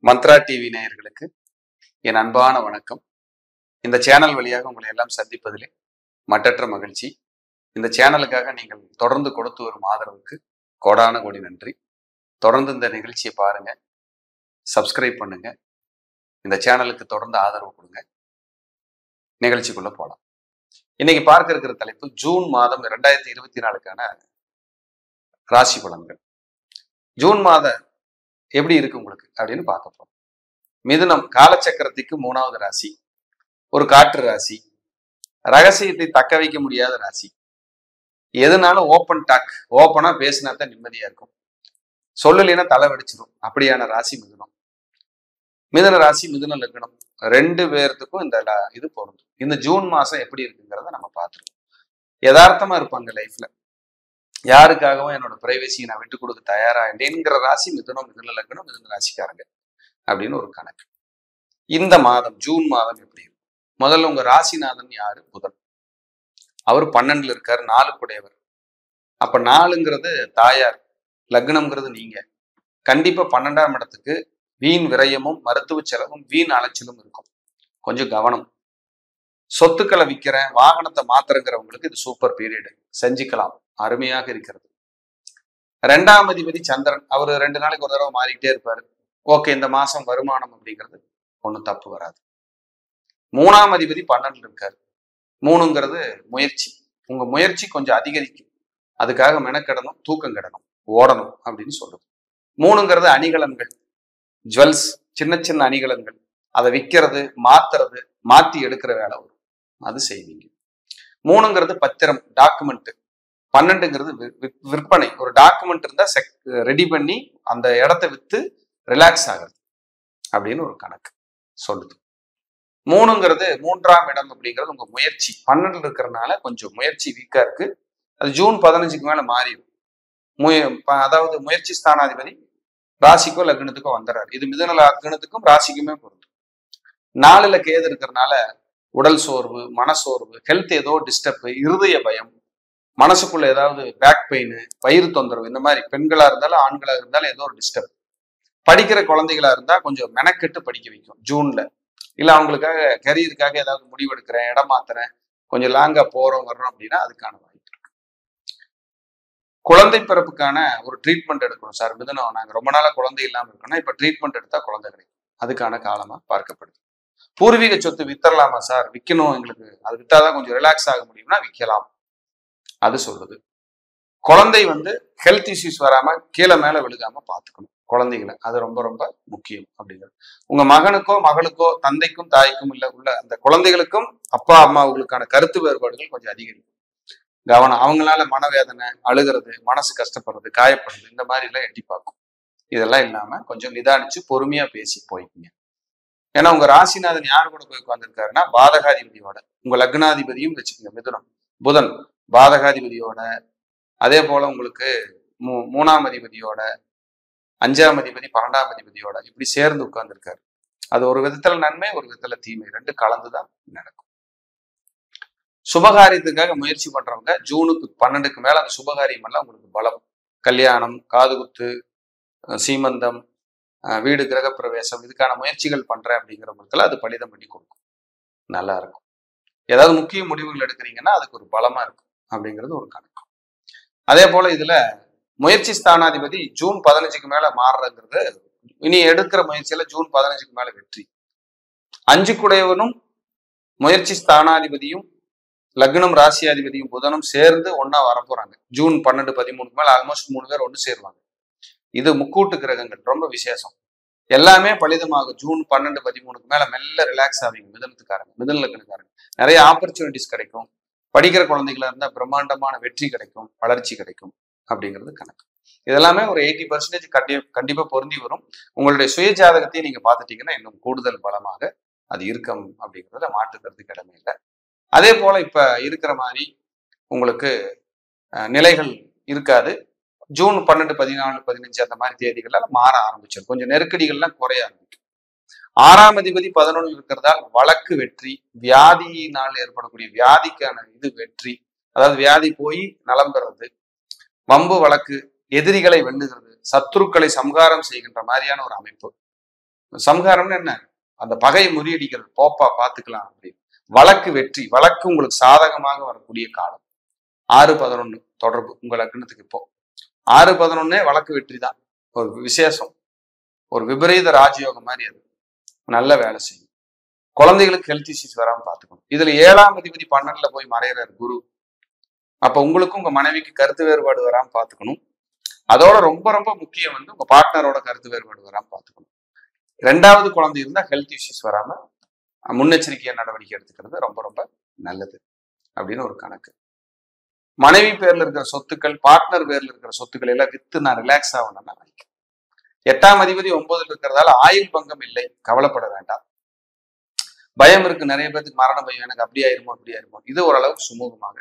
Mantra TV நேயர்களுக்கு என் அன்பான வணக்கம். இந்த சேனல் வழியாக உங்களை எல்லாம் சந்திப்பதிலே மட்டற்ற மகிழ்ச்சி. இந்த சேனலுக்காக நீங்கள் தொடர்ந்து கொடுத்து வரும் ஆதரவுக்கு கோடான கோடி நன்றி. தொடர்ந்து இந்த நிகழ்ச்சியை பாருங்க, சப்ஸ்கிரைப் பண்ணுங்க, இந்த சேனலுக்கு தொடர்ந்து ஆதரவு கொடுங்க. நிகழ்ச்சிக்குள்ள போலாம். இன்னைக்கு பார்க்க இருக்கிற தலைப்பு ஜூன் மாதம் 2024க்கான ராசி பலன்கள். ஜூன் மாதம் எப்படி இருக்கு உங்களுக்கு அப்படின்னு பார்க்க போறோம். மிதுனம் காலச்சக்கரத்துக்கு 3வது ராசி, ஒரு காற்று ராசி, ரகசியத்தை தக்க வைக்க முடியாத ராசி. எதுனாலும் ஓப்பன் டாக், ஓப்பனா பேசினா தான் நிம்மதியா இருக்கும். சொல்லலைன்னா தலை வெடிச்சிடும். அப்படியான ராசி மிதுனம். மிதுன ராசி, மிதுன லக்னம், ரெண்டு பேர்த்துக்கும் இந்த இது பொருந்தும். இந்த ஜூன் மாசம் எப்படி இருக்குங்கிறத நம்ம பார்த்துருக்கோம். யதார்த்தமா இருப்பாங்க லைஃப்ல. யாருக்காகவும் என்னோட பிரைவசியை நான் விட்டு கொடுக்க தயாரா இல்லைங்கிற ராசி மிதுனம், மிதுன லக்னம், மிதுன ராசிக்காரங்க அப்படின்னு ஒரு கணக்கு. இந்த மாதம் ஜூன் மாதம் எப்படி இருக்கும்? முதல்ல உங்க ராசிநாதன் யாரு? புதன். அவர் 12ல இருக்காரு, 4 குடையவர். அப்ப 4ங்கிறது தாயார், லக்னம்ங்கிறது நீங்க. கண்டிப்பா 12ஆம் இடத்துக்கு வீண் விரயமும் மருத்துவ செலவும் வீண் அலைச்சலும் இருக்கும். கொஞ்சம் கவனம். சொத்துக்களை விற்கிறேன், வாகனத்தை மாத்திரங்கிறவங்களுக்கு இது சூப்பர் பீரியடு, செஞ்சுக்கலாம், அருமையாக இருக்கிறது. 2ஆம் அதிபதி சந்திரன், அவர் 2 நாளைக்கு ஒரு தடவை மாறிக்கிட்டே இருப்பாரு. ஓகே, இந்த மாசம் வருமானம் அப்படிங்கிறது ஒன்றும் தப்பு வராது. 3ஆம் அதிபதி 12ல இருக்காரு. 3ங்கிறது முயற்சி. உங்க முயற்சி கொஞ்சம் அதிகரிக்கும். அதுக்காக மெனக்கெடணும், தூக்கம் கெடணும், ஓடணும் அப்படின்னு சொல்றது. 3ங்கிறது அணிகலன்கள், ஜுவல்ஸ், சின்ன சின்ன அணிகலன்கள். அதை விற்கிறது, மாத்துறது, மாத்தி எடுக்கிற வேலை வரும், அது செய்வீங்க. 3ங்கிறது பத்திரம், டாக்குமெண்ட். 12ங்கிறது விற்பனை. ஒரு டாக்குமெண்ட் இருந்தா ரெடி பண்ணி அந்த இடத்த வித்து ரிலாக்ஸ் ஆகுறது அப்படின்னு ஒரு கணக்கு சொல்லுது. 3ங்கிறது 3ஆம் இடம் அப்படிங்கிறது உங்க முயற்சி. 12ல இருக்கிறதுனால கொஞ்சம் முயற்சி வீக்கா இருக்கு. அது ஜூன் 15க்கு மேல மாறிடும். அதாவது முயற்சி ஸ்தானாதிபதி ராசிக்கோ லக்னத்துக்கோ வந்துடுறாரு. இது மிதுன லக்னத்துக்கும் ராசிக்குமே பொருந்தும். 4ல கேது இருக்கிறதுனால உடல் சோர்வு, மனசோர்வு, ஹெல்த் ஏதோ டிஸ்டர்ப், இருதய பயம், மனசுக்குள்ள ஏதாவது பேக் பெயின், வயிறு தொந்தரவு, இந்த மாதிரி பெண்களா இருந்தாலும் ஆண்களா இருந்தாலும் ஏதோ ஒரு டிஸ்டர்ப். படிக்கிற குழந்தைகளா இருந்தா கொஞ்சம் மெனக்கெட்டு படிக்க வைக்கும் ஜூன்ல. இல்ல அவங்களுக்காக கரியருக்காக ஏதாவது முடிவு எடுக்கிறேன், இடம் மாத்துறேன், கொஞ்சம் லாங்கா போறோம் வர்றோம் அப்படின்னா அதுக்கான வாய்ப்பு இருக்கு. குழந்தை பிறப்புக்கான ஒரு ட்ரீட்மெண்ட் எடுக்கணும் சார். மிதுனம், நாங்க ரொம்ப நாளா குழந்தை இல்லாம இருக்கோம்னா இப்ப ட்ரீட்மெண்ட் எடுத்தா குழந்தை கிடைக்கும். அதுக்கான காலமா பார்க்கப்படுது. பூர்வீக சொத்து வித்தரலாமா சார்? விற்கணும், எங்களுக்கு அது வித்தாதான் கொஞ்சம் ரிலாக்ஸ் ஆக முடியும்னா விற்கலாம், அது சொல்லுது. குழந்தை ஹெல்த் இஷ்யூஸ் வராம கீழே மேல விழுகாம பாத்துக்கணும் குழந்தைகளை, அது ரொம்ப ரொம்ப முக்கியம் அப்படிங்கிறது. உங்க மகனுக்கோ மகளுக்கோ தந்தைக்கும் தாய்க்கும் உள்ள அந்த குழந்தைகளுக்கும் அப்பா அம்மாவுகளுக்கான கருத்து வேறுபாடுகள் கொஞ்சம் அதிகரிக்கும். கவனம். அவங்களால மனவேதனை, அழுகிறது, மனசு கஷ்டப்படுறது, காயப்படுறது, இந்த மாதிரி எல்லாம் எட்டி பார்க்கும். இதெல்லாம் இல்லாம கொஞ்சம் நிதானிச்சு பொறுமையா பேசி போய்க்குங்க. ஏன்னா உங்க ராசிநாதன் யாரு கூட போய் உட்கார்ந்துருக்காருன்னா பாதகாதிபதியோட. உங்க லக்னாதிபதியும் வச்சுக்கோங்க, மிதுனம் புதன் பாதகாதிபதியோட. அதே போல உங்களுக்கு 3ஆம் அதிபதியோட, 5ஆம் அதிபதி 12ஆம் அதிபதியோட இப்படி சேர்ந்து உட்கார்ந்துருக்காரு. அது ஒரு விதத்துல நன்மை, ஒரு விதத்துல தீமை, ரெண்டு கலந்துதான் நடக்கும். சுபகாரியத்துக்காக முயற்சி பண்றவங்க ஜூனுக்கு 12க்கு மேல அந்த சுபகாரியம் எல்லாம் உங்களுக்கு பலம். கல்யாணம், காதுகுத்து, சீமந்தம், வீடு கிரக பிரவேசம், இதுக்கான முயற்சிகள் பண்றேன் அப்படிங்கிறவங்களுக்கு அது பலிதம் பண்ணி கொடுக்கும், நல்லா இருக்கும். ஏதாவது முக்கிய முடிவுகள் எடுக்கிறீங்கன்னா அதுக்கு ஒரு பலமா இருக்கும் அப்படிங்கிறது ஒரு கணக்கு. அதே போல இதுல முயற்சி ஸ்தானாதிபதி ஜூன் 15க்கு மேல மாறுறதுங்கிறது, இனி எடுக்கிற முயற்சியில ஜூன் 15க்கு மேல வெற்றி. 5 குடையவனும் முயற்சி ஸ்தானாதிபதியும் லக்னம் ராசியாதிபதியும் புதனும் சேர்ந்து ஒன்னா வரப்போறாங்க. ஜூன் 12, 13க்கு மேல ஆல்மோஸ்ட் 3 பேர் ஒன்று சேருவாங்க. இது முக்கூட்டு கிரகங்கள், ரொம்ப விசேஷம். எல்லாமே பலிதமாகும். ஜூன் 12, 13க்கு மேல மெல்ல ரிலாக்ஸ் ஆவீங்க மிதனத்துக்காரங்க, மிதன லக்னக்காரங்க. நிறைய ஆப்பர்ச்சுனிட்டிஸ் கிடைக்கும். படிக்கிற குழந்தைகளா இருந்தா பிரம்மாண்டமான வெற்றி கிடைக்கும், வளர்ச்சி கிடைக்கும் அப்படிங்கிறது கணக்கு. இதெல்லாமே ஒரு 80% கண்டிப்பா பொருந்தி வரும். உங்களுடைய சுய ஜாதகத்தையும் நீங்க பார்த்துட்டீங்கன்னா இன்னும் கூடுதல் பலமாக அது இருக்கும் அப்படிங்கிறதுல மாற்றுக்கிறதுக்கு இடமே இல்லை. அதே போல இப்ப இருக்கிற மாதிரி உங்களுக்கு நிலைகள் இருக்காது. ஜூன் 12, 14, 15 அந்த மாதிரி தேதிகள்ல மாற ஆரம்பிச்சிடும். கொஞ்சம் நெருக்கடிகள்லாம் குறைய ஆரம்பிக்கும். 6ஆம் அதிபதி 11ல் இருக்கிறதால் வழக்கு வெற்றி, வியாதியினால் ஏற்படக்கூடிய வியாதிக்கான இது வெற்றி, அதாவது வியாதி போய் நலம் பெறது, வம்பு வழக்கு, எதிரிகளை வெல்லுகிறது, சத்துருக்களை சம்ஹாரம் செய்கின்ற மாதிரியான ஒரு அமைப்பு. சம்ஹாரம்னு என்ன? அந்த பகையை முறியடிக்கிறது. போப்பா பார்த்துக்கலாம் அப்படின்னு. வழக்கு வெற்றி, வழக்கு உங்களுக்கு சாதகமாக வரக்கூடிய காலம். 6-11 தொடர்பு உங்க லக்னத்துக்கு. இப்போ 6-11 வழக்கு வெற்றி தான். ஒரு விசேஷம், ஒரு விபரீத ராஜயோகம் மாதிரி. அது நல்ல வேலை செய்யும். குழந்தைகளுக்கு ஹெல்த் இஷ்யூஸ் வராமல் பார்த்துக்கணும். இதுல 7ஆம் அதிபதி 12ல போய் மறையிறார் குரு. அப்ப உங்களுக்கும் உங்க மனைவிக்கு கருத்து வேறுபாடு வராமல் பார்த்துக்கணும். அதோட ரொம்ப ரொம்ப முக்கியம் உங்க பார்ட்னரோட கருத்து வேறுபாடு வராம பார்த்துக்கணும். 2வது குழந்தை இருந்தா ஹெல்த் இஷ்யூஸ் வராம முன்னெச்சரிக்கை நடவடிக்கை எடுத்துக்கிறது ரொம்ப ரொம்ப நல்லது அப்படின்னு ஒரு கணக்கு. மனைவி பேர்ல இருக்கிற சொத்துக்கள், பார்ட்னர் பேர்ல இருக்கிற சொத்துக்கள் எல்லாம் வித்து நான் ரிலாக்ஸ் ஆகணும்னா 8ஆம் அதிபதி 9ல் இருக்கிறதால ஆயுள் பங்கம் இல்லை, கவலைப்பட வேண்டாம். பயம் இருக்கு நிறைய பேருக்கு, மரண பயம், எனக்கு அப்படி ஆயிருமோ இப்படி ஆயிருமோ. இது ஓரளவுக்கு சுமூகமாக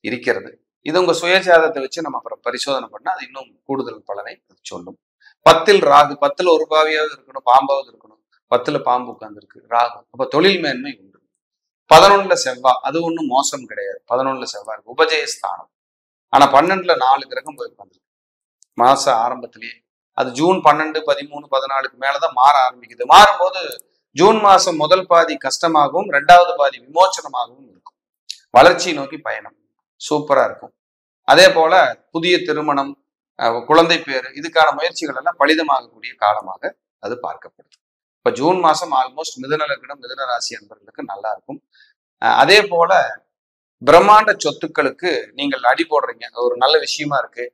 இருக்கிறது. இது உங்க சுயஜாதத்தை வச்சு நம்ம அப்புறம் பரிசோதனை பண்ணா அது இன்னும் கூடுதல் பலனை சொல்லும். 10ல் ராகு, 10ல் ஒரு பாவியாவது இருக்கணும், பாம்பாவது இருக்கணும். 10ல் பாம்பு உட்கார்ந்து இருக்கு ராகு, அப்ப தொழில் மேன்மை உண்டு. 11ல் செவ்வாய், அது ஒன்றும் மோசம் கிடையாது. 11ல் செவ்வாய் இருக்கு, உபஜயஸ்தானம். ஆனா 12ல் 4 கிரகம் போய் உட்காந்துருக்கு மாச ஆரம்பத்திலேயே. அது ஜூன் 12, 13, 14க்கு மேலதான் மாற ஆரம்பிக்குது. மாறும்போது ஜூன் மாசம் முதல் பாதி கஷ்டமாகவும் 2வது பாதி விமோச்சனமாகவும் இருக்கும். வளர்ச்சியை நோக்கி பயணம் சூப்பரா இருக்கும். அதே போல புதிய திருமணம், குழந்தை பேரு, இதுக்கான முயற்சிகள் எல்லாம் பலிதமாகக்கூடிய காலமாக அது பார்க்கப்படுது. இப்ப ஜூன் மாசம் ஆல்மோஸ்ட் மிதுன லக்னம், மிதுன ராசி அன்பர்களுக்கு நல்லா இருக்கும். அதே போல பிரம்மாண்ட சொத்துக்களுக்கு நீங்கள் அடி போடுறீங்க, ஒரு நல்ல விஷயமா இருக்கு,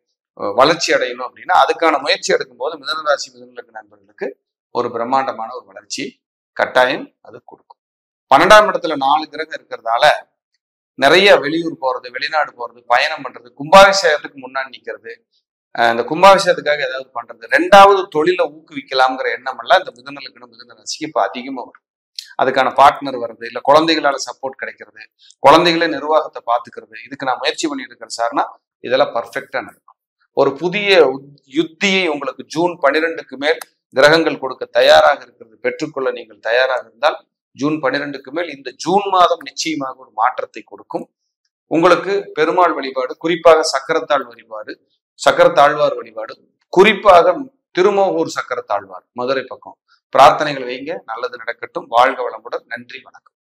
வளர்ச்சி அடையணும் அப்படின்னா அதுக்கான முயற்சி எடுக்கும் போது மிதுன ராசி, மிதுன லக்ன நண்பர்களுக்கு ஒரு பிரம்மாண்டமான ஒரு வளர்ச்சி கட்டாயம் அது கொடுக்கும். 12ஆம் இடத்துல 4 கிரகம் இருக்கிறதால நிறைய வெளியூர் போறது, வெளிநாடு போறது, பயணம் பண்றது, கும்பாபிஷேகத்துக்கு முன்னாடி நிக்கிறது, இந்த கும்பாபிஷேகத்துக்காக ஏதாவது பண்றது, 2வது தொழிலை ஊக்குவிக்கலாம்ங்கிற எண்ணம் எல்லாம் இந்த மிதுன லக்னம், மிதுன ராசிக்கு இப்ப அதிகமா வரும். அதுக்கான பார்ட்னர் வருது, இல்ல குழந்தைகளால சப்போர்ட் கிடைக்கிறது, குழந்தைகளே நிர்வாகத்தை பாத்துக்கிறது, இதுக்கு நான் முயற்சி பண்ணிட்டு இருக்கிறேன் சார்னா இதெல்லாம் பர்ஃபெக்டா நடக்கும். ஒரு புதிய யுத்தியை உங்களுக்கு ஜூன் 12க்கு மேல் கிரகங்கள் கொடுக்க தயாராக இருக்கிறது. பெற்றுக்கொள்ள நீங்கள் தயாராக இருந்தால் ஜூன் 12க்கு மேல் இந்த ஜூன் மாதம் நிச்சயமாக ஒரு மாற்றத்தை கொடுக்கும். உங்களுக்கு பெருமாள் வழிபாடு, குறிப்பாக சக்கரத்தாழ் வழிபாடு, சக்கரத்தாழ்வார் வழிபாடு, குறிப்பாக திருமோகூர் சக்கரத்தாழ்வார் மதுரை பக்கம் பிரார்த்தனைகள் வைங்க. நல்லது நடக்கட்டும். வாழ்க வளமுடன். நன்றி, வணக்கம்.